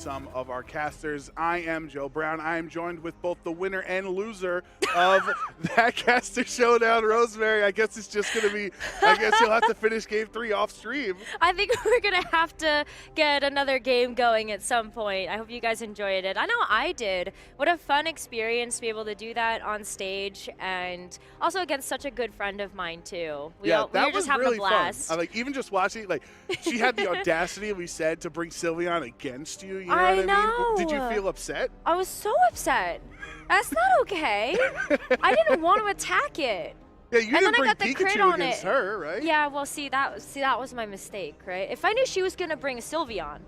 some of our casters. I am Joe Brown. I am joined with both the winner and loser of that caster showdown, Rosemary. I guess it's just going to be, I guess you'll have to finish game 3 off stream. I think we're going to have to get another game going at some point. I hope you guys enjoyed it. I know I did. What a fun experience to be able to do that on stage, and also against such a good friend of mine too. We were just having really a blast. Fun. Like, even just watching, like, she had the audacity, we said, to bring Sylveon against you. You know I what I know. mean? Did you feel upset? I was so upset. That's not okay. I didn't want to attack it. Yeah, you And didn't then I got bring the crit Pikachu on against it. her, right? Yeah, well, see, that was my mistake, right? If I knew she was gonna bring Sylveon,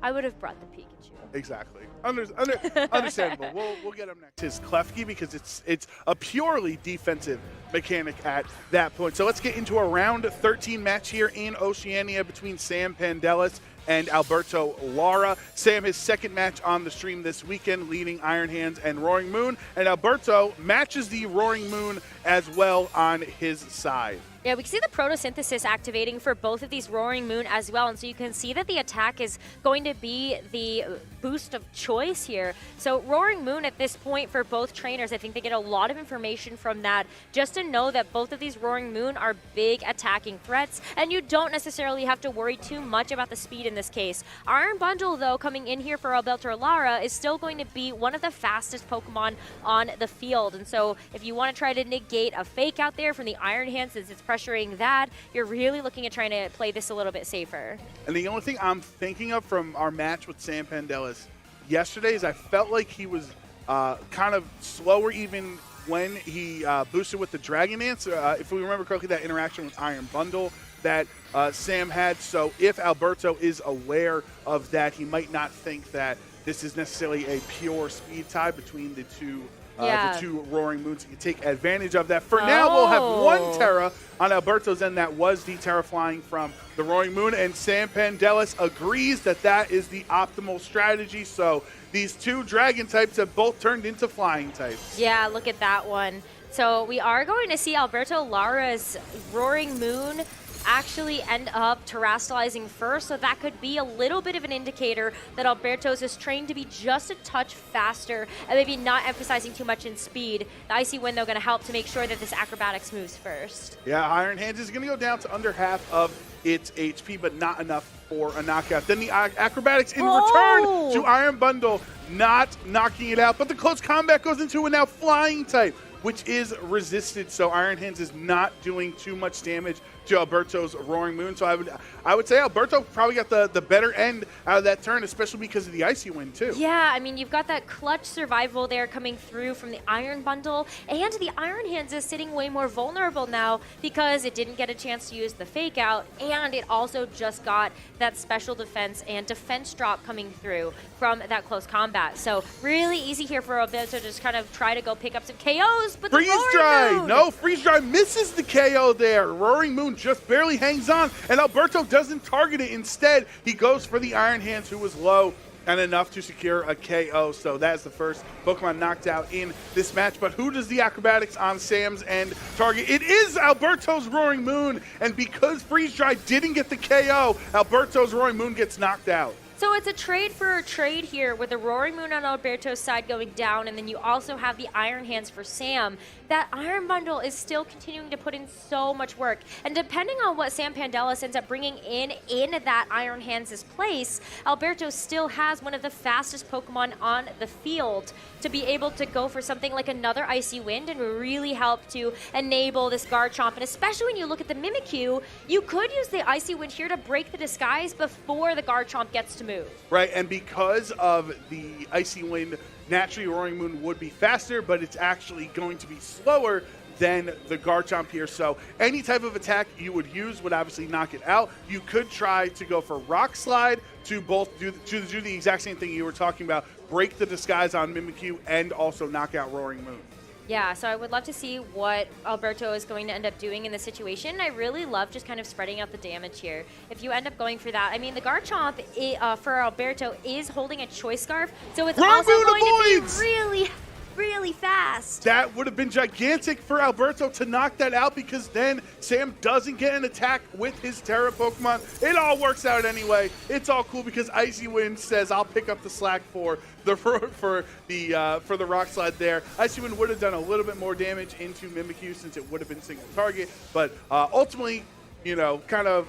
I would have brought the Pikachu. Exactly. Understandable. We'll get him next. His Klefki, because it's a purely defensive mechanic at that point. So let's get into a round 13 match here in Oceania between Sam Pandelis and Alberto Lara. Sam, his second match on the stream this weekend, leading Iron Hands and Roaring Moon, and Alberto matches the Roaring Moon as well on his side. Yeah, we can see the photosynthesis activating for both of these Roaring Moon as well, and so you can see that the attack is going to be the boost of choice here. So Roaring Moon at this point for both trainers, I think they get a lot of information from that, just to know that both of these Roaring Moon are big attacking threats, and you don't necessarily have to worry too much about the speed in this case. Iron Bundle, though, coming in here for Alberto Lara is still going to be one of the fastest Pokemon on the field, and so if you want to try to negate a fake out there from the Iron Hands, since it's pressuring that, you're really looking at trying to play this a little bit safer. And the only thing I'm thinking of from our match with Sam Pandelis yesterday is I felt like he was kind of slower even when he boosted with the Dragon Dance. If we remember correctly, that interaction with Iron Bundle that Sam had. So if Alberto is aware of that, he might not think that this is necessarily a pure speed tie between the two Roaring Moons. You can take advantage of that. For now, we'll have one Terra on Alberto's end. That was the Terra flying from the Roaring Moon, and Sam Pandelis agrees that that is the optimal strategy. So these two Dragon types have both turned into flying types. Yeah, look at that one. So we are going to see Alberto Lara's Roaring Moon actually end up terastallizing first, so that could be a little bit of an indicator that Alberto's is trained to be just a touch faster and maybe not emphasizing too much in speed. The Icy Wind, though, going to help to make sure that this Acrobatics moves first. Yeah, Iron Hands is going to go down to under half of its HP, but not enough for a knockout. Then the Acrobatics in return to Iron Bundle, not knocking it out, but the close combat goes into a now flying type, which is resisted, so Iron Hands is not doing too much damage to Alberto's Roaring Moon. So I would say Alberto probably got the better end out of that turn, especially because of the Icy Wind too. Yeah, I mean, you've got that clutch survival there coming through from the Iron Bundle, and the Iron Hands is sitting way more vulnerable now because it didn't get a chance to use the Fake Out, and it also just got that special defense and defense drop coming through from that close combat. So really easy here for Alberto to just kind of try to go pick up some KOs, but Freeze Dry! No, Freeze Dry misses the KO there. Roaring Moon just barely hangs on, and Alberto doesn't target it. Instead, he goes for the Iron Hands, who was low and enough to secure a KO. So that's the first Pokemon knocked out in this match. But who does the Acrobatics on Sam's end target? It is Alberto's Roaring Moon, and because Freeze Dry didn't get the KO, Alberto's Roaring Moon gets knocked out. So it's a trade for a trade here with the Roaring Moon on Alberto's side going down, and then you also have the Iron Hands for Sam. That Iron Bundle is still continuing to put in so much work, and depending on what Sam Pandelis ends up bringing in that Iron Hands' place, Alberto still has one of the fastest Pokemon on the field to be able to go for something like another Icy Wind and really help to enable this Garchomp. And especially when you look at the Mimikyu, you could use the Icy Wind here to break the disguise before the Garchomp gets to move. Right, and because of the Icy Wind, naturally Roaring Moon would be faster, but it's actually going to be slower than the Garchomp here. So any type of attack you would use would obviously knock it out. You could try to go for Rock Slide to both do the exact same thing you were talking about, break the disguise on Mimikyu and also knock out Roaring Moon. Yeah, so I would love to see what Alberto is going to end up doing in this situation. I really love just kind of spreading out the damage here. If you end up going for that, I mean, the Garchomp for Alberto is holding a Choice Scarf, so it's also going to be really really fast. That would have been gigantic for Alberto to knock that out, because then Sam doesn't get an attack with his Terra Pokemon. It all works out anyway. It's all cool because Icy Wind says, I'll pick up the slack for the Rock Slide there. Icy Wind would have done a little bit more damage into Mimikyu since it would have been single target, but ultimately, you know, kind of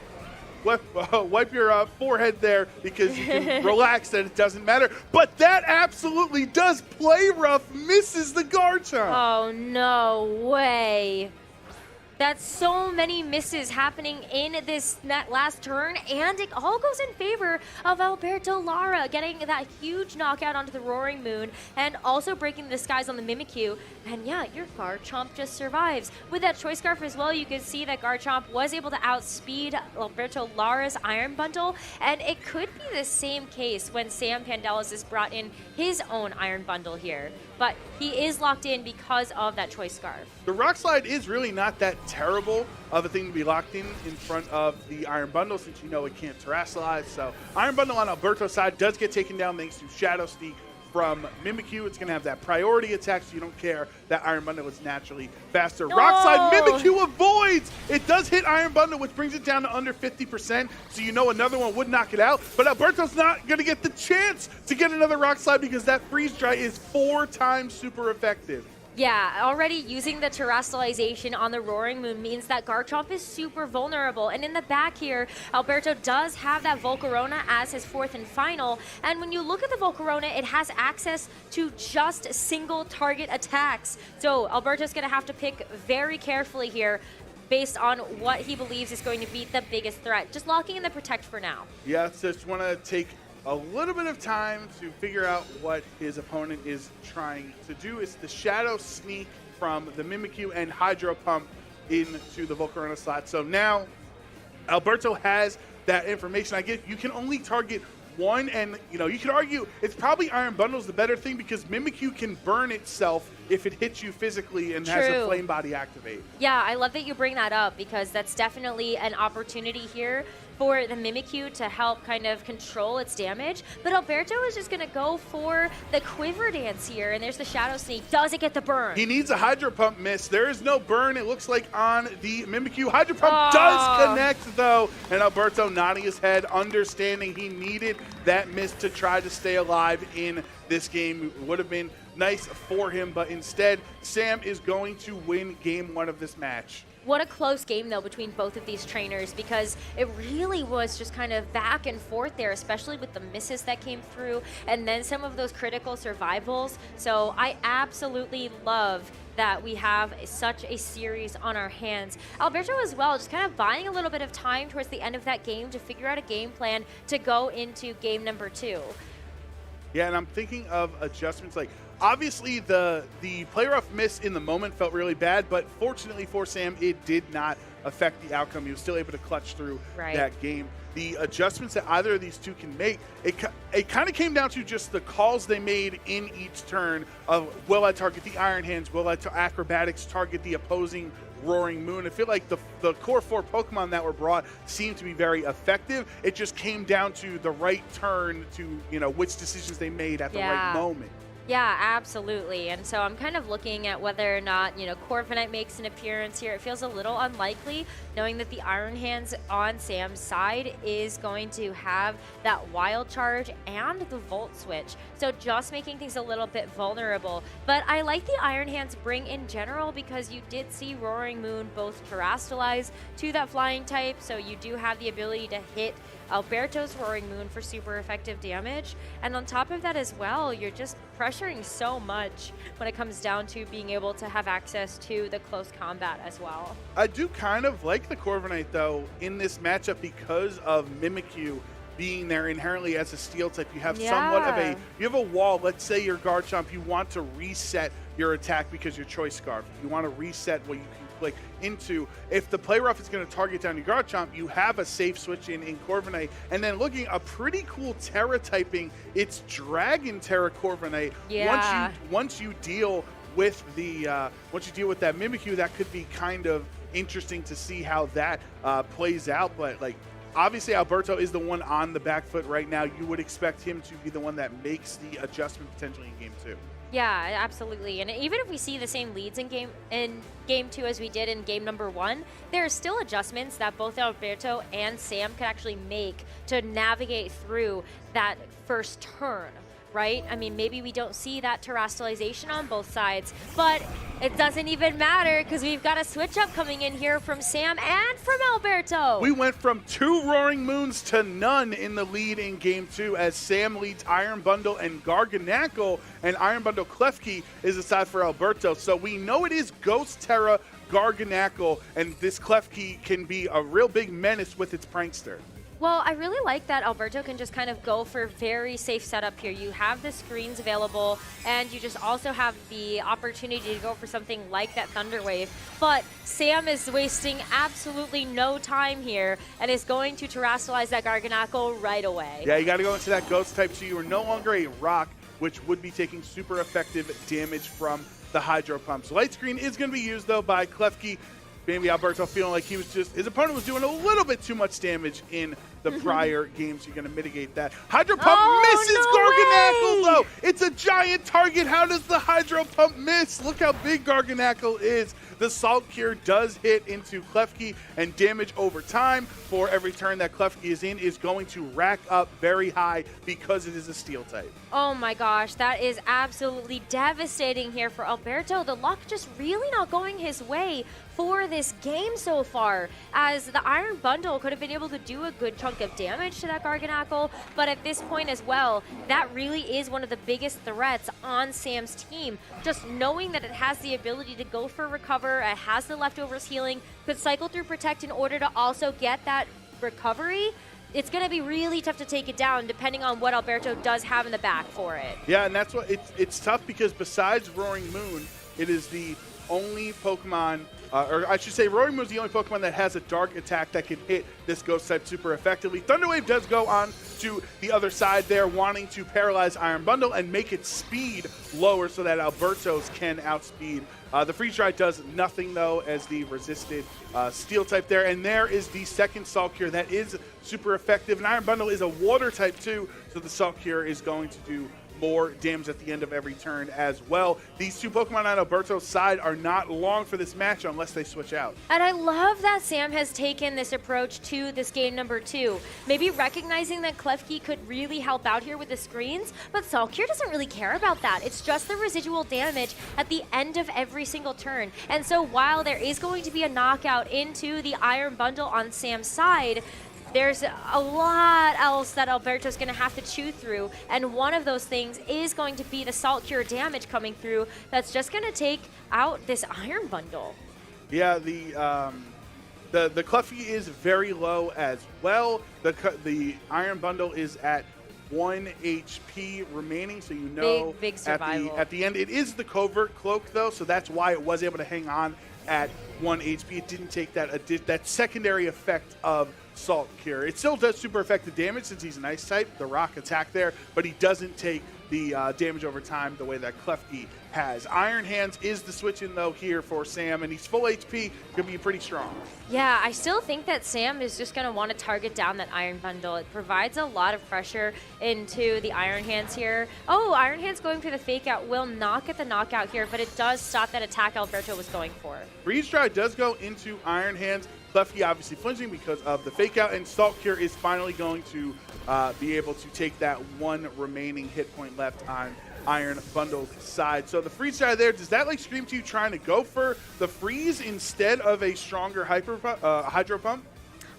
wipe your forehead there, because you can relax that it doesn't matter. But that absolutely does play rough. Misses the Garchomp. Oh, no way. That's so many misses happening in that last turn, and it all goes in favor of Alberto Lara getting that huge knockout onto the Roaring Moon and also breaking the skies on the Mimikyu. And yeah, your Garchomp just survives. With that Choice Scarf as well, you can see that Garchomp was able to outspeed Alberto Lara's Iron Bundle, and it could be the same case when Sam Pandelis has brought in his own Iron Bundle here. But he is locked in because of that Choice Scarf. The Rock Slide is really not that terrible of a thing to be locked in front of the Iron Bundle, since you know it can't terrestrialize. So Iron Bundle on Alberto's side does get taken down thanks to Shadow Sneak from Mimikyu. It's going to have that priority attack, so you don't care that Iron Bundle is naturally faster. No! Rock Slide, Mimikyu avoids! It does hit Iron Bundle, which brings it down to under 50%, so you know another one would knock it out. But Alberto's not going to get the chance to get another Rock Slide because that Freeze Dry is 4 times super effective. Yeah, already using the terrestrialization on the Roaring Moon means that Garchomp is super vulnerable. And in the back here, Alberto does have that Volcarona as his 4th and final. And when you look at the Volcarona, it has access to just single target attacks. So Alberto's going to have to pick very carefully here based on what he believes is going to be the biggest threat. Just locking in the Protect for now. Yeah, just want to take a little bit of time to figure out what his opponent is trying to do. It's the Shadow Sneak from the Mimikyu and Hydro Pump into the Volcarona slot. So now Alberto has that information. I get you can only target one, and you know you could argue it's probably Iron Bundle's the better thing because Mimikyu can burn itself if it hits you physically and has a Flame Body activate. Yeah, I love that you bring that up because that's definitely an opportunity here for the Mimikyu to help kind of control its damage. But Alberto is just going to go for the Quiver Dance here, and there's the Shadow Sneak. Does it get the burn? He needs a Hydro Pump miss. There is no burn, it looks like, on the Mimikyu. Hydro Pump does connect, though, and Alberto nodding his head, understanding he needed that miss to try to stay alive in this game. It would have been nice for him, but instead, Sam is going to win game 1 of this match. What a close game, though, between both of these trainers, because it really was just kind of back and forth there, especially with the misses that came through and then some of those critical survivals. So I absolutely love that we have such a series on our hands. Alberto as well, just kind of buying a little bit of time towards the end of that game to figure out a game plan to go into game number 2. Yeah, and I'm thinking of adjustments like, obviously, the play rough miss in the moment felt really bad, but fortunately for Sam, it did not affect the outcome. He was still able to clutch through that game. The adjustments that either of these two can make, it kind of came down to just the calls they made in each turn of, will I target the Iron Hands, will I acrobatics target the opposing Roaring Moon. I feel like the core 4 Pokemon that were brought seemed to be very effective. It just came down to the right turn to, you know, which decisions they made at the right moment. Yeah, absolutely. And so I'm kind of looking at whether or not, you know, Corviknight makes an appearance here. It feels a little unlikely, knowing that the Iron Hands on Sam's side is going to have that Wild Charge and the Volt Switch. So just making things a little bit vulnerable. But I like the Iron Hands bring in general because you did see Roaring Moon both terrestrialize to that flying type. So you do have the ability to hit Alberto's Roaring Moon for super effective damage. And on top of that as well, you're just pressuring so much when it comes down to being able to have access to the close combat as well. I do kind of like the Corviknight, though, in this matchup because of Mimikyu being there inherently as a steel type. You have somewhat of a wall. Let's say your Garchomp, you want to reset your attack because your Choice Scarf. You want to reset what you can click into. If the play rough is going to target down your Garchomp, you have a safe switch in Corviknight. And then looking a pretty cool Terra typing, it's Dragon Terra Corviknight. Yeah. Once you deal with that Mimikyu, that could be kind of interesting to see how that plays out. But like, obviously Alberto is the one on the back foot right now. You would expect him to be the one that makes the adjustment potentially in game 2. Yeah, absolutely. And even if we see the same leads in game 2 as we did in game number 1, there are still adjustments that both Alberto and Sam could actually make to navigate through that first turn, right? I mean, maybe we don't see that terrestrialization on both sides, but it doesn't even matter because we've got a switch up coming in here from Sam and from Alberto. We went from 2 Roaring Moons to none in the lead in game 2 as Sam leads Iron Bundle and Garganackle, and Iron Bundle Klefki is aside for Alberto. So we know it is Ghost Terra, Garganackle, and this Klefki can be a real big menace with its Prankster. Well, I really like that Alberto can just kind of go for very safe setup here. You have the screens available, and you just also have the opportunity to go for something like that Thunder Wave. But Sam is wasting absolutely no time here and is going to terrestrialize that Garganackle right away. Yeah, you got to go into that Ghost type, so you are no longer a Rock, which would be taking super effective damage from the Hydro Pumps. Light Screen is going to be used, though, by Klefki. Maybe Alberto feeling like his opponent was doing a little bit too much damage in the prior games. You're going to mitigate that. Hydro Pump misses Garganackle, though. It's a giant target. How does the Hydro Pump miss? Look how big Garganackle is. The Salt Cure does hit into Klefki, and damage over time for every turn that Klefki is in is going to rack up very high because it is a Steel type. Oh my gosh, that is absolutely devastating here for Alberto. The luck just really not going his way for this game so far, as the Iron Bundle could have been able to do a good chunk of damage to that Garganackle, but at this point as well, that really is one of the biggest threats on Sam's team. Just knowing that it has the ability to go for recover, it has the leftovers healing, could cycle through Protect in order to also get that recovery. It's going to be really tough to take it down depending on what Alberto does have in the back for it. Yeah, and that's what it's tough because besides Roaring Moon, it is the only Pokemon, or I should say Roaring Moon is the only Pokemon that has a dark attack that can hit this Ghost type super effectively. Thunder Wave does go on to the other side there, wanting to paralyze Iron Bundle and make its speed lower so that Alberto's can outspeed. The Freeze Dry does nothing, though, as the resisted Steel type there. And there is the second Salt Cure that is super effective. And Iron Bundle is a Water type, too, so the Salt Cure is going to do more damage at the end of every turn as well. These two Pokemon on Alberto's side are not long for this match unless they switch out. And I love that Sam has taken this approach to this game number 2. Maybe recognizing that Klefki could really help out here with the screens, but Saltcure doesn't really care about that. It's just the residual damage at the end of every single turn. And so while there is going to be a knockout into the Iron Bundle on Sam's side, there's a lot else that Alberto's going to have to chew through, and one of those things is going to be the Salt Cure damage coming through that's just going to take out this Iron Bundle. Yeah, the Klefki is very low as well. The Iron Bundle is at 1 HP remaining, so you know big survival. At the end. It is the Covert Cloak, though, so that's why it was able to hang on at 1 HP. It didn't take that secondary effect of Salt Cure. It still does super effective damage since he's an Ice type, the Rock attack there, but he doesn't take the damage over time the way that Klefki has. Iron Hands is the switch in, though, here for Sam, and he's full HP, could be pretty strong. Yeah, I still think that Sam is just going to want to target down that Iron Bundle. It provides a lot of pressure into the Iron Hands here. Oh, Iron Hands going for the Fake Out will not get the knockout here, but it does stop that attack Alberto was going for. Freeze Dry does go into Iron Hands. Klefki obviously flinching because of the Fake Out, and Salt Cure is finally going to be able to take that one remaining hit point left on Iron Bundle's side. So the Freeze Dry there, does that like scream to you trying to go for the freeze instead of a stronger Hydro Pump?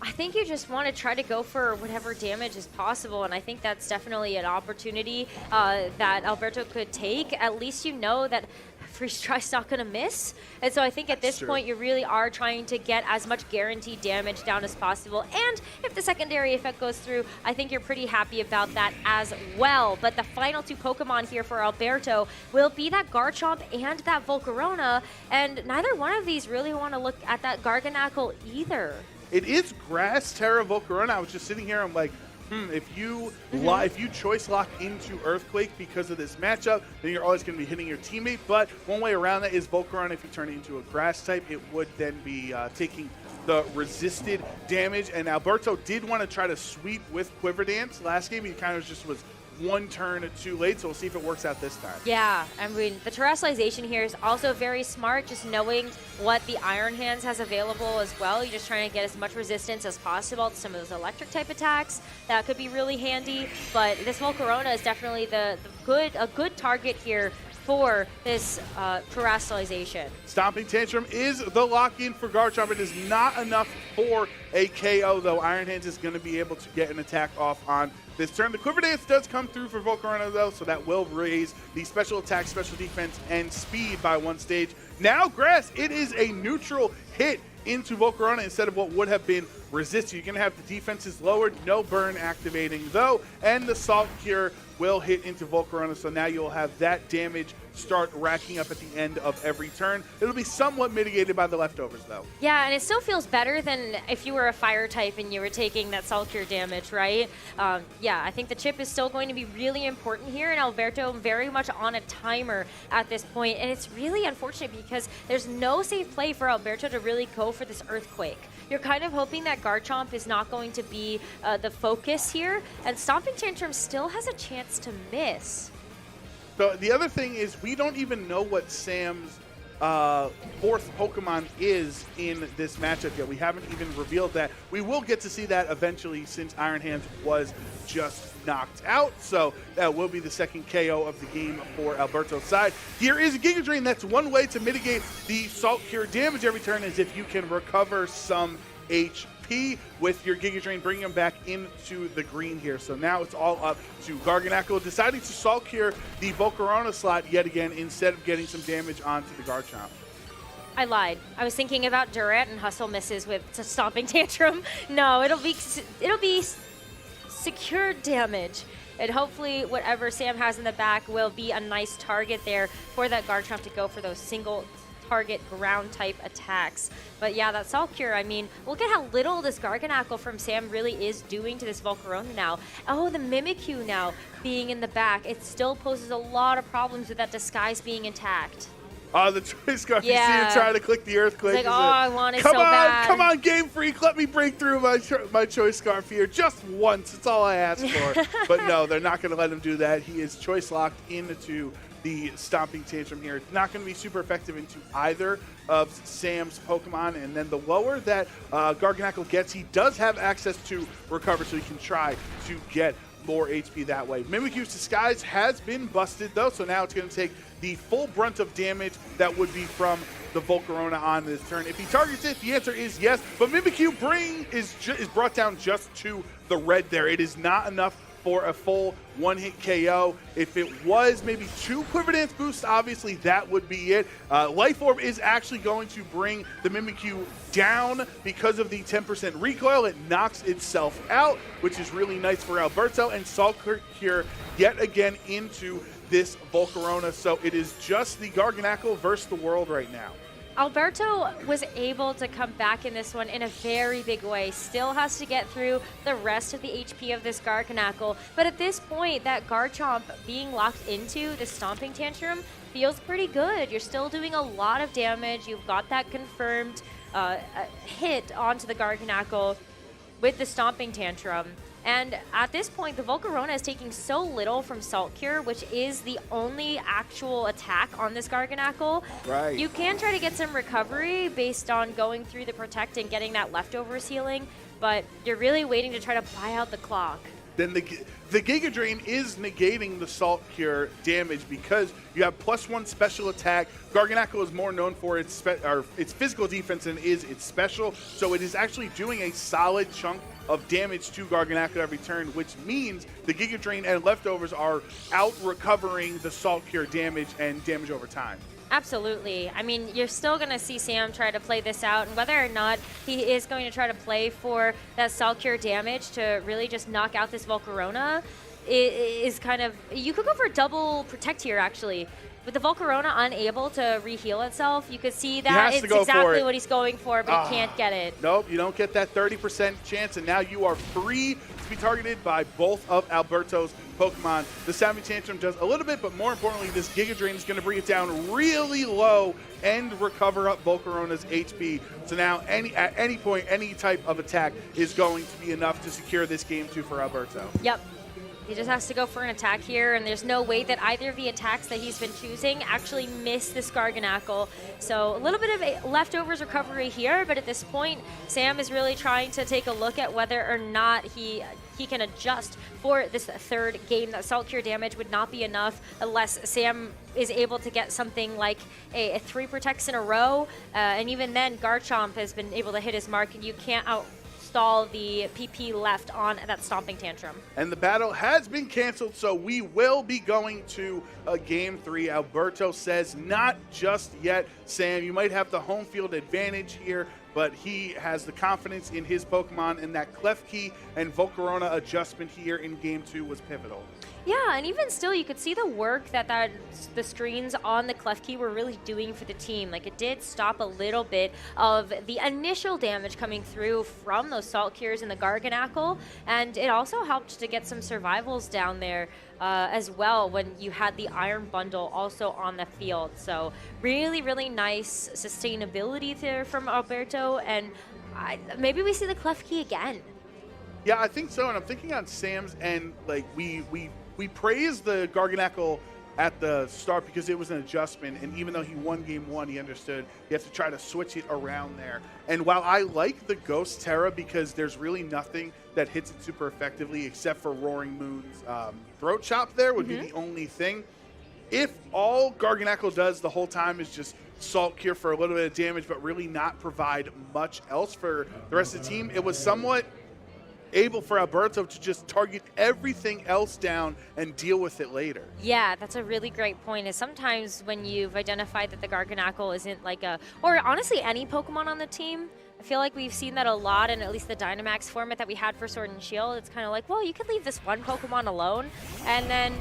I think you just want to try to go for whatever damage is possible, and I think that's definitely an opportunity that Alberto could take. At least you know that Freeze Dry's not going to miss. And so I think at this point you really are trying to get as much guaranteed damage down as possible. And if the secondary effect goes through, I think you're pretty happy about that as well. But the final two Pokemon here for Alberto will be that Garchomp and that Volcarona, and neither one of these really want to look at that Garganackle either. It is Grass Terra Volcarona. I was just sitting here, I'm like, if you choice lock into Earthquake because of this matchup, then you're always going to be hitting your teammate. But one way around that is Volcarona, if you turn it into a Grass type, it would then be taking the resisted damage. And Alberto did want to try to sweep with Quiver Dance last game. He kind of just was one turn too late, so we'll see if it works out this time. Yeah, I mean, the terrestrialization here is also very smart, just knowing what the Iron Hands has available as well. You're just trying to get as much resistance as possible to some of those electric type attacks. That could be really handy, but this Volcarona is definitely a good target here for this terrestrialization. Stomping Tantrum is the lock-in for Garchomp. It is not enough for a KO, though. Iron Hands is going to be able to get an attack off on this turn. The Quiver Dance does come through for Volcarona, though, so that will raise the special attack, special defense, and speed by one stage. Now, Grass, it is a neutral hit into Volcarona instead of what would have been resist. You're going to have the defenses lowered, no burn activating, though, and the Salt Cure will hit into Volcarona, so now you'll have that damage start racking up at the end of every turn. It'll be somewhat mitigated by the leftovers, though. Yeah, and it still feels better than if you were a fire type and you were taking that Salt Cure damage, right? Yeah, I think the chip is still going to be really important here, and Alberto very much on a timer at this point, and it's really unfortunate because there's no safe play for Alberto to really go for this Earthquake. You're kind of hoping that Garchomp is not going to be the focus here, and Stomping Tantrum still has a chance to miss. So the other thing is we don't even know what Sam's fourth Pokemon is in this matchup yet. We haven't even revealed that. We will get to see that eventually since Iron Hands was just knocked out. So that will be the second KO of the game for Alberto's side. Here is a Giga Drain. That's one way to mitigate the Salt Cure damage every turn, is if you can recover some HP with your Giga Drain, bringing them back into the green here. So now it's all up to Garganacl deciding to Salt Cure the Volcarona slot yet again instead of getting some damage onto the Garchomp. I lied. I was thinking about Durant and Hustle misses with Stomping Tantrum. No, it'll be secured damage. And hopefully whatever Sam has in the back will be a nice target there for that Garchomp to go for those single target ground type attacks. But yeah, that Salt Cure, I mean, look at how little this Garganacl from Sam really is doing to this Volcarona now. Oh, the Mimikyu now being in the back. It still poses a lot of problems with that Disguise being intact. The Choice Scarf, you see him trying to click the Earthquake. It's like, I want it so bad. Come on, Game Freak, let me break through my Choice Scarf here just once. It's all I ask for. But no, they're not going to let him do that. He is choice locked into the Stomping Tantrum here. It's not going to be super effective into either of Sam's Pokemon, and then the lower that Garganacl gets, he does have access to recover, so he can try to get more HP that way. Mimikyu's Disguise has been busted, though, so now it's going to take the full brunt of damage that would be from the Volcarona on this turn. If he targets it, the answer is yes, but Mimikyu is brought down just to the red there. It is not enough for a full one-hit KO. If it was maybe 2 Quiver Dance boosts, obviously that would be it. Life Orb is actually going to bring the Mimikyu down because of the 10% recoil. It knocks itself out, which is really nice for Alberto, and Salt Cure yet again into this Volcarona. So it is just the Garganacl versus the world right now. Alberto was able to come back in this one in a very big way. Still has to get through the rest of the HP of this Garganacl. But at this point, that Garchomp being locked into the Stomping Tantrum feels pretty good. You're still doing a lot of damage. You've got that confirmed hit onto the Garganacl with the Stomping Tantrum. And at this point, the Volcarona is taking so little from Salt Cure, which is the only actual attack on this Garganacl. Right. You can try to get some recovery based on going through the Protect and getting that leftovers healing, but you're really waiting to try to buy out the clock. Then the Giga Drain is negating the Salt Cure damage because you have +1 special attack. Garganacl is more known for its physical defense than is its special, so it is actually doing a solid chunk of damage to Garganacl every turn, which means the Giga Drain and leftovers are out recovering the Salt Cure damage and damage over time. Absolutely. I mean, you're still going to see Sam try to play this out, and whether or not he is going to try to play for that Salt Cure damage to really just knock out this Volcarona is kind of... You could go for double Protect here, actually. With the Volcarona unable to re-heal itself, you could see that it's exactly what he's going for, but he can't get it. Nope, you don't get that 30% chance, and now you are free to be targeted by both of Alberto's Pokemon. The Savvy Tantrum does a little bit, but more importantly, this Giga Drain is going to bring it down really low and recover up Volcarona's HP. So now, at any point, any type of attack is going to be enough to secure this game 2 for Alberto. Yep. He just has to go for an attack here, and there's no way that either of the attacks that he's been choosing actually miss this Garganacl. So a little bit of a leftovers recovery here, but at this point, Sam is really trying to take a look at whether or not he can adjust for this third game. That Salt Cure damage would not be enough unless Sam is able to get something like a 3 protects in a row, and even then, Garchomp has been able to hit his mark, and you can't outstall the PP left on that Stomping Tantrum. And the battle has been canceled, so we will be going to game 3. Alberto says not just yet. Sam, you might have the home field advantage here, but he has the confidence in his Pokemon, and that Klefki and Volcarona adjustment here in game 2 was pivotal. Yeah, and even still, you could see the work that the screens on the Klefki were really doing for the team. Like, it did stop a little bit of the initial damage coming through from those Salt Cures and the Garganacl, and it also helped to get some survivals down there as well when you had the Iron Bundle also on the field. So really, really nice sustainability there from Alberto, and maybe we see the Klefki again. Yeah, I think so, and I'm thinking on Sam's end, like, we praised the Garganacl at the start because it was an adjustment, and even though he won game 1, he understood you have to try to switch it around there. And while I like the Ghost Terra because there's really nothing that hits it super effectively except for Roaring Moon's Throat Chop there would be the only thing. If all Garganacl does the whole time is just Salt Cure for a little bit of damage but really not provide much else for the rest of the team, it was somewhat able for Alberto to just target everything else down and deal with it later. Yeah, that's a really great point. Is sometimes when you've identified that the Garganacl isn't like or honestly any Pokemon on the team, I feel like we've seen that a lot in at least the Dynamax format that we had for Sword and Shield. It's kind of like, well, you could leave this one Pokemon alone, and then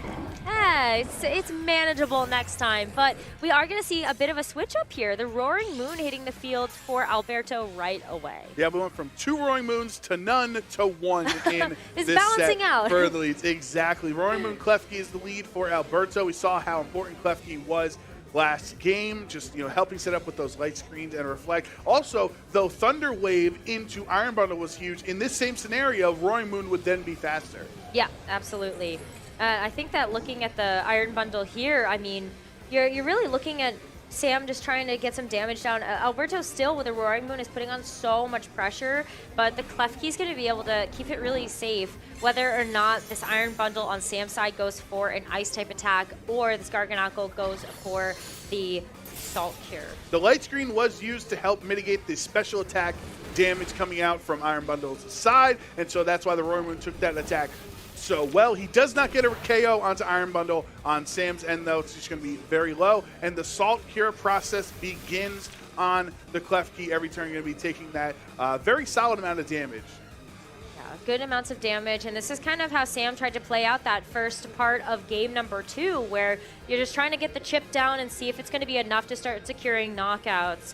it's manageable next time. But we are going to see a bit of a switch up here. The Roaring Moon hitting the field for Alberto right away. Yeah, we went from 2 Roaring Moons to none to 1 in it's this balancing set out. for the leads. Exactly. Roaring Moon Klefki is the lead for Alberto. We saw how important Klefki was last game, just helping set up with those light screens and reflect. Also, though Thunder Wave into Iron Bundle was huge, in this same scenario, Roaring Moon would then be faster. Yeah, absolutely. I think that looking at the Iron Bundle here, I mean, you're really looking at Sam just trying to get some damage down. Alberto still with a Roaring Moon is putting on so much pressure, but the Klefki's going to be able to keep it really safe, whether or not this Iron Bundle on Sam's side goes for an Ice type attack or this Garganacl goes for the Salt Cure. The light screen was used to help mitigate the special attack damage coming out from Iron Bundle's side, and so that's why the Roaring Moon took that attack so well. He does not get a KO onto Iron Bundle. On Sam's end, though, it's just going to be very low, and the Salt Cure process begins on the Klefki. Every turn you're going to be taking that very solid amount of damage. Good amounts of damage, and this is kind of how Sam tried to play out that first part of game number 2, where you're just trying to get the chip down and see if it's going to be enough to start securing knockouts.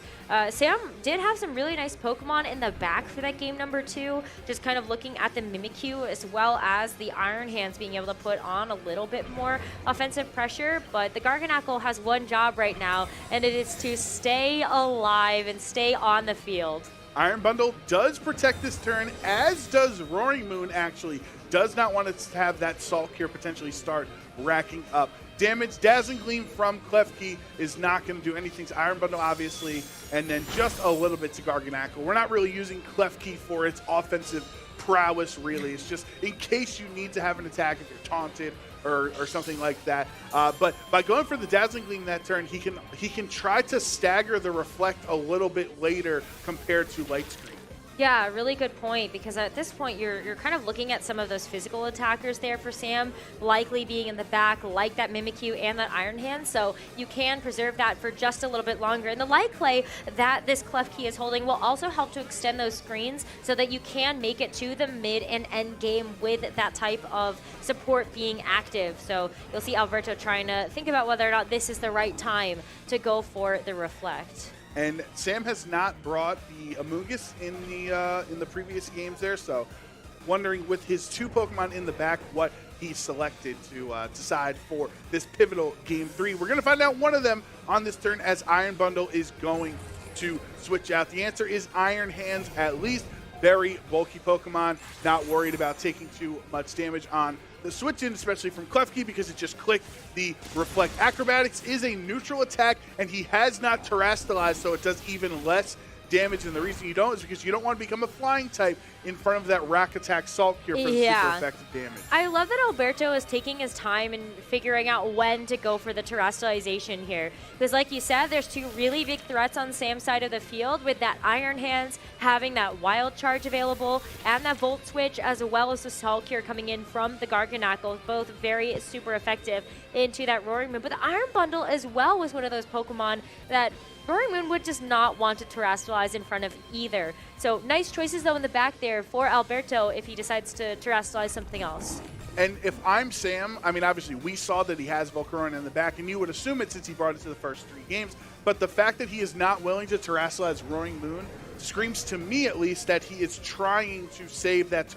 Sam did have some really nice Pokemon in the back for that game number 2, just kind of looking at the Mimikyu as well as the Iron Hands being able to put on a little bit more offensive pressure, but the Garganacl has one job right now, and it is to stay alive and stay on the field. Iron Bundle does protect this turn, as does Roaring Moon, actually. Does not want to have that Salt Cure potentially start racking up damage. Dazzling Gleam from Klefki is not going to do anything to Iron Bundle, obviously, and then just a little bit to Garganacl. We're not really using Klefki for its offensive prowess, really. It's just in case you need to have an attack if you're taunted or something like that. But by going for the Dazzling Gleam that turn, he can try to stagger the Reflect a little bit later compared to Light Screen. Yeah, really good point, because at this point you're kind of looking at some of those physical attackers there for Sam, likely being in the back, like that Mimikyu and that Iron Hand, so you can preserve that for just a little bit longer. And the Light Clay that this Klefki is holding will also help to extend those screens so that you can make it to the mid and end game with that type of support being active. So you'll see Alberto trying to think about whether or not this is the right time to go for the Reflect. And Sam has not brought the Amoonguss in the previous games there, so wondering with his 2 Pokemon in the back what he selected to decide for this pivotal Game 3. We're going to find out one of them on this turn as Iron Bundle is going to switch out. The answer is Iron Hands at least. Very bulky Pokemon, not worried about taking too much damage on the switch in, especially from Klefki because it just clicked. The Reflect Acrobatics is a neutral attack, and he has not terastallized, so it does even less damage. And the reason you don't is because you don't want to become a flying type in front of that Rack Attack Salt Cure for the super effective damage. I love that Alberto is taking his time and figuring out when to go for the terastallization here. Because like you said, there's 2 really big threats on Sam's side of the field with that Iron Hands having that Wild Charge available and that Volt Switch as well as the Salt Cure coming in from the Garganacl, both very super effective into that Roaring Moon. But the Iron Bundle as well was one of those Pokemon that Roaring Moon would just not want to terastallize in front of either. So nice choices though in the back there for Alberto if he decides to terastallize something else. And if I'm Sam, I mean, obviously we saw that he has Volcarona in the back, and you would assume it since he brought it to the first 3 games. But the fact that he is not willing to terastallize Roaring Moon screams to me, at least, that he is trying to save that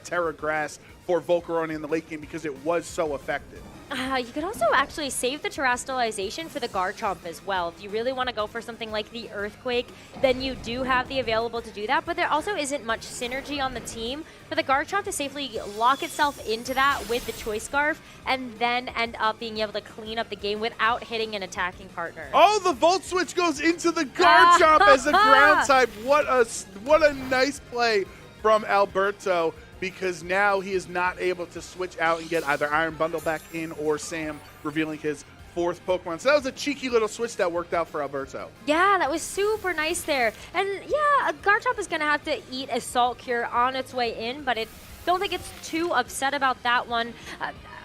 Terra Grass for Volcarona in the late game because it was so effective. You could also actually save the terastallization for the Garchomp as well. If you really want to go for something like the Earthquake, then you do have the available to do that, but there also isn't much synergy on the team for the Garchomp to safely lock itself into that with the Choice Scarf and then end up being able to clean up the game without hitting an attacking partner. Oh, the Volt Switch goes into the Garchomp as a ground type. What a nice play from Alberto, because now he is not able to switch out and get either Iron Bundle back in or Sam revealing his 4th Pokemon. So that was a cheeky little switch that worked out for Alberto. Yeah, that was super nice there. And yeah, Garchomp is going to have to eat a Salt Cure on its way in, but don't think it's too upset about that one.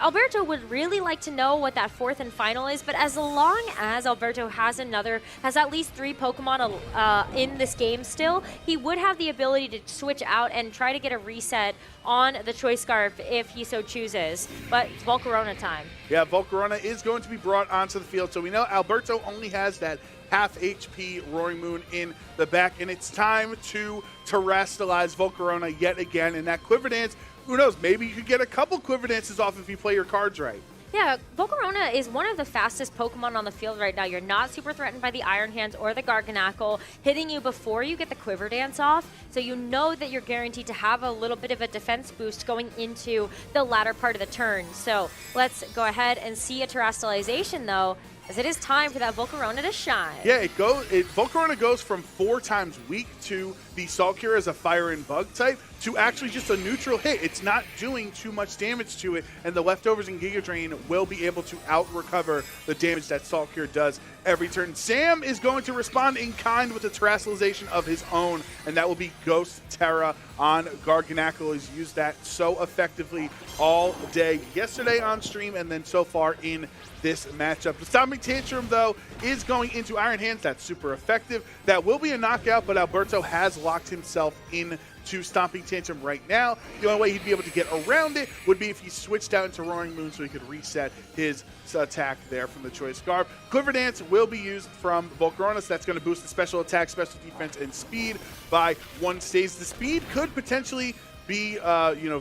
Alberto would really like to know what that 4th and final is, but as long as Alberto has at least 3 Pokemon in this game still, he would have the ability to switch out and try to get a reset on the Choice Scarf if he so chooses. But it's Volcarona time. Yeah, Volcarona is going to be brought onto the field, so we know Alberto only has that half HP Roaring Moon in the back, and it's time to terastallize Volcarona yet again. And that Quiver Dance, who knows, maybe you could get a couple Quiver Dances off if you play your cards right. Yeah, Volcarona is one of the fastest Pokemon on the field right now. You're not super threatened by the Iron Hands or the Garganacl hitting you before you get the Quiver Dance off, so you know that you're guaranteed to have a little bit of a defense boost going into the latter part of the turn. So let's go ahead and see a terastallization though, as it is time for that Volcarona to shine. Yeah, Volcarona goes from 4 times weak to the Salt Cure as a Fire and Bug type to actually just a neutral hit. It's not doing too much damage to it, and the leftovers in Giga Drain will be able to out-recover the damage that Salt Cure does every turn. Sam is going to respond in kind with a terastallization of his own, and that will be Ghost Terra on Garganacl. He's used that so effectively all day yesterday on stream and then so far in this matchup. The Stomping Tantrum, though, is going into Iron Hands. That's super effective. That will be a knockout, but Alberto has locked himself in to Stomping Tantrum right now. The only way he'd be able to get around it would be if he switched out into Roaring Moon so he could reset his attack there from the Choice Scarf. Quiver Dance will be used from Volcarona, so that's going to boost the special attack, special defense, and speed by 1 stage. The speed could potentially be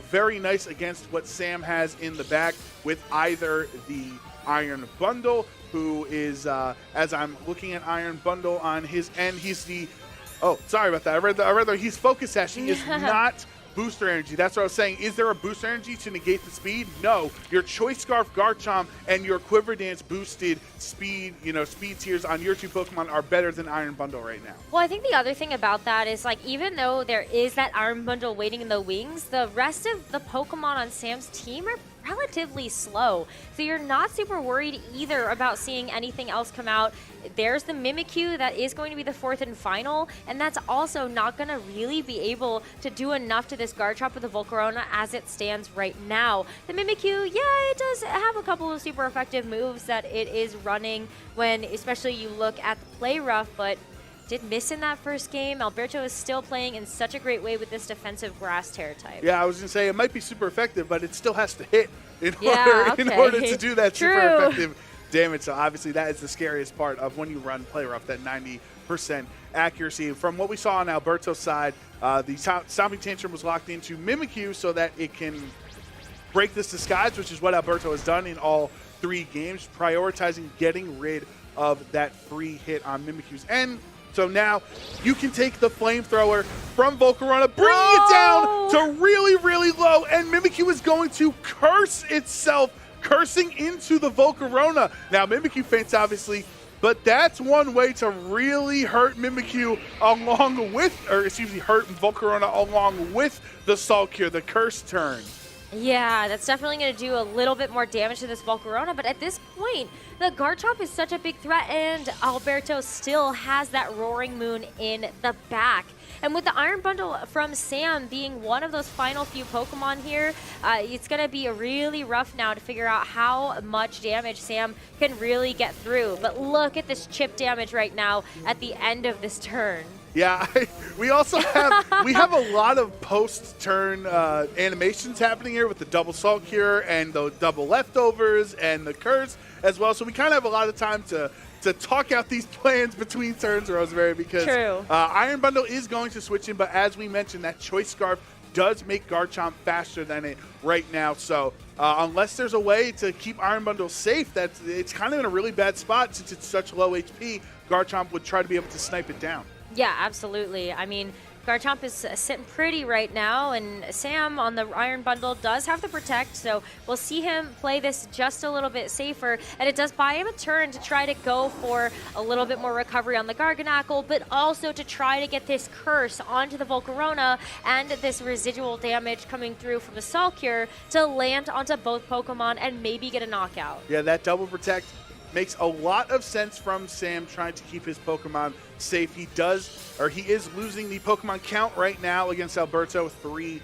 very nice against what Sam has in the back with either the Iron Bundle, who is, as I'm looking at Iron Bundle on his end, he's the oh, sorry about that. I read that he's Focus Sash. He is not Booster Energy. That's what I was saying. Is there a Booster Energy to negate the speed? No. Your Choice Scarf Garchomp and your Quiver Dance boosted speed, speed tiers on your 2 Pokemon are better than Iron Bundle right now. Well, I think the other thing about that is, even though there is that Iron Bundle waiting in the wings, the rest of the Pokemon on Sam's team are relatively slow. So you're not super worried either about seeing anything else come out. There's the Mimikyu that is going to be the 4th and final, and that's also not going to really be able to do enough to this Garchomp with the Volcarona as it stands right now. The Mimikyu, yeah, it does have a couple of super effective moves that it is running when, especially you look at the play rough, but did miss in that first game. Alberto is still playing in such a great way with this defensive Grass Terror type. Yeah, I was going to say it might be super effective, but it still has to hit in order to do that super effective damage. So obviously that is the scariest part of when you run play rough, that 90% accuracy. From what we saw on Alberto's side, the Stomping Tantrum was locked into Mimikyu so that it can break this disguise, which is what Alberto has done in all 3 games, prioritizing getting rid of that free hit on Mimikyu's end. So now you can take the flamethrower from Volcarona, bringing it down to really, really low, and Mimikyu is going to curse itself, cursing into the Volcarona. Now Mimikyu faints, obviously, but that's one way to really hurt Mimikyu along with, or excuse me, hurt Volcarona along with the Salt Cure, the curse turn. Yeah, that's definitely going to do a little bit more damage to this Volcarona, but at this point, the Garchomp is such a big threat, and Alberto still has that Roaring Moon in the back. And with the Iron Bundle from Sam being one of those final few Pokemon here, it's going to be really rough now to figure out how much damage Sam can really get through. But look at this chip damage right now at the end of this turn. Yeah, we also have a lot of post-turn animations happening here with the double Salt Cure and the double leftovers and the curse as well. So we kind of have a lot of time to talk out these plans between turns, Rosemary, because Iron Bundle is going to switch in. But as we mentioned, that Choice Scarf does make Garchomp faster than it right now. So unless there's a way to keep Iron Bundle safe, it's kind of in a really bad spot since it's such low HP. Garchomp would try to be able to snipe it down. Yeah, absolutely. I mean, Garchomp is sitting pretty right now, and Sam on the Iron Bundle does have the Protect, so we'll see him play this just a little bit safer, and it does buy him a turn to try to go for a little bit more recovery on the Garganacl, but also to try to get this Curse onto the Volcarona and this residual damage coming through from the Salt Cure to land onto both Pokemon and maybe get a knockout. Yeah, that double Protect makes a lot of sense from Sam trying to keep his Pokemon safe. He is losing the Pokemon count right now against Alberto, 3-2.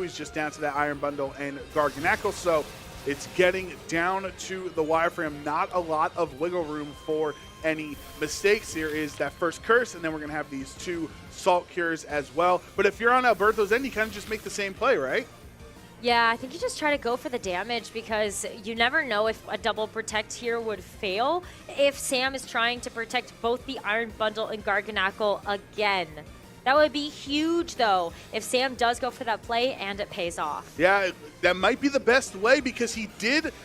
He's just down to that Iron Bundle and Garganacl, so it's getting down to the wire for him. Not a lot of wiggle room for any mistakes. Here is that first curse, and then we're going to have these 2 Salt Cures as well. But if you're on Alberto's end, you kind of just make the same play, right? Yeah, I think you just try to go for the damage because you never know if a double Protect here would fail if Sam is trying to protect both the Iron Bundle and Garganacl again. That would be huge, though, if Sam does go for that play and it pays off. Yeah, that might be the best way because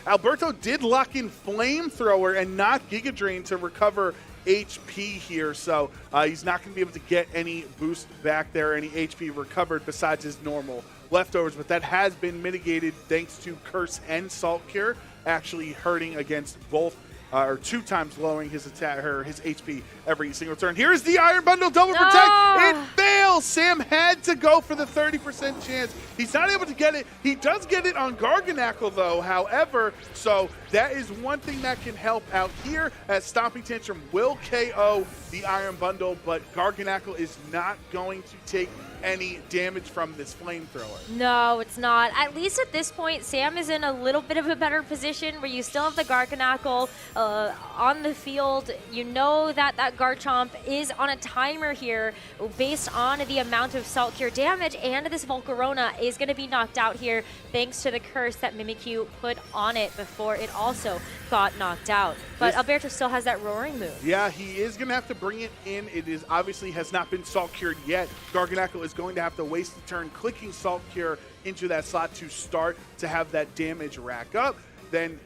Alberto did lock in Flamethrower and not Giga Drain to recover HP here, so he's not going to be able to get any boost back there, any HP recovered besides his normal leftovers, but that has been mitigated thanks to Curse and Salt Cure actually hurting against both, or 2 times lowering his attack, or his HP every single turn. Here's the Iron Bundle double Protect. It fails. Sam had to go for the 30% chance. He's not able to get it. He does get it on Garganacl though, however, so that is one thing that can help out here as Stomping Tantrum will KO the Iron Bundle, but Garganacl is not going to take any damage from this Flamethrower. No, it's not. At least at this point, Sam is in a little bit of a better position where you still have the Garganacl on the field. You know that Garchomp is on a timer here based on the amount of Salt Cure damage, and this Volcarona is going to be knocked out here thanks to the curse that Mimikyu put on it before it also got knocked out. But Alberto still has that Roaring Moon. Yeah, he is going to have to bring it in. It is obviously has not been Salt Cured yet. Garganacl is going to have to waste the turn clicking Salt Cure into that slot to start to have that damage rack up.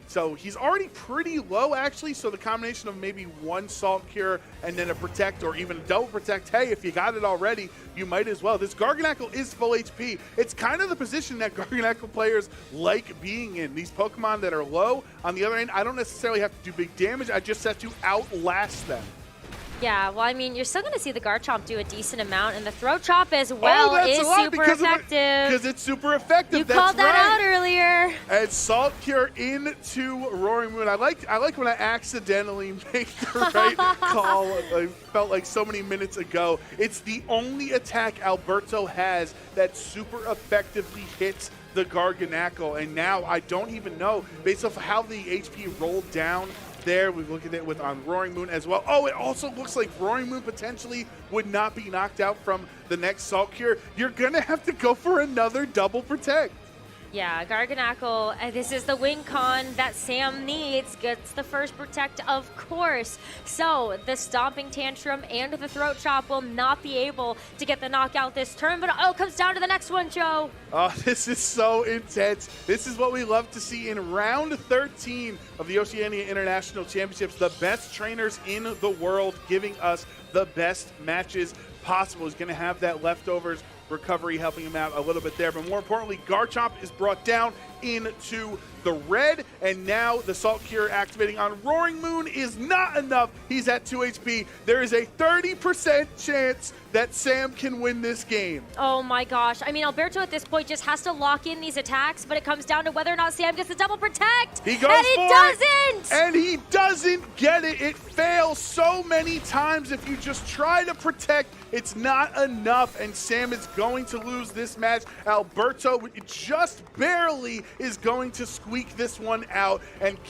So he's already pretty low actually, so the combination of maybe 1 Salt Cure and then a Protect or even a double Protect, hey, if you got it already, you might as well. This Garganacl is full HP. It's kind of the position that Garganacl players like being in. These Pokemon that are low, on the other end, I don't necessarily have to do big damage, I just have to outlast them. Yeah, well, I mean, you're still going to see the Garchomp do a decent amount, and the Throat Chop as well is super effective. Because it's super effective. You called that out earlier. And Salt Cure into Roaring Moon. I like when I accidentally make the right call. I felt like so many minutes ago. It's the only attack Alberto has that super effectively hits the Garganacl, and now I don't even know, based off how the HP rolled down there, we look at it on Roaring Moon as well. Oh, it also looks like Roaring Moon potentially would not be knocked out from the next Salt Cure. You're going to have to go for another double Protect. Yeah, Garganackle, this is the win con that Sam needs. Gets the first protect, of course. So the Stomping Tantrum and the Throat Chop will not be able to get the knockout this turn, but it comes down to the next one, Joe. Oh, this is so intense. This is what we love to see in round 13 of the Oceania International Championships. The best trainers in the world giving us the best matches possible. He's going to have that leftovers recovery helping him out a little bit there. But more importantly, Garchomp is brought down into the red, and now the Salt Cure activating on Roaring Moon is not enough. He's at 2 HP. There is a 30% chance that Sam can win this game. Oh my gosh. I mean, Alberto at this point just has to lock in these attacks, but it comes down to whether or not Sam gets the double protect. He goes and for he doesn't! And he doesn't get it. It fails so many times. If you just try to protect, it's not enough, and Sam is going to lose this match. Alberto just barely is going to squeak this one out and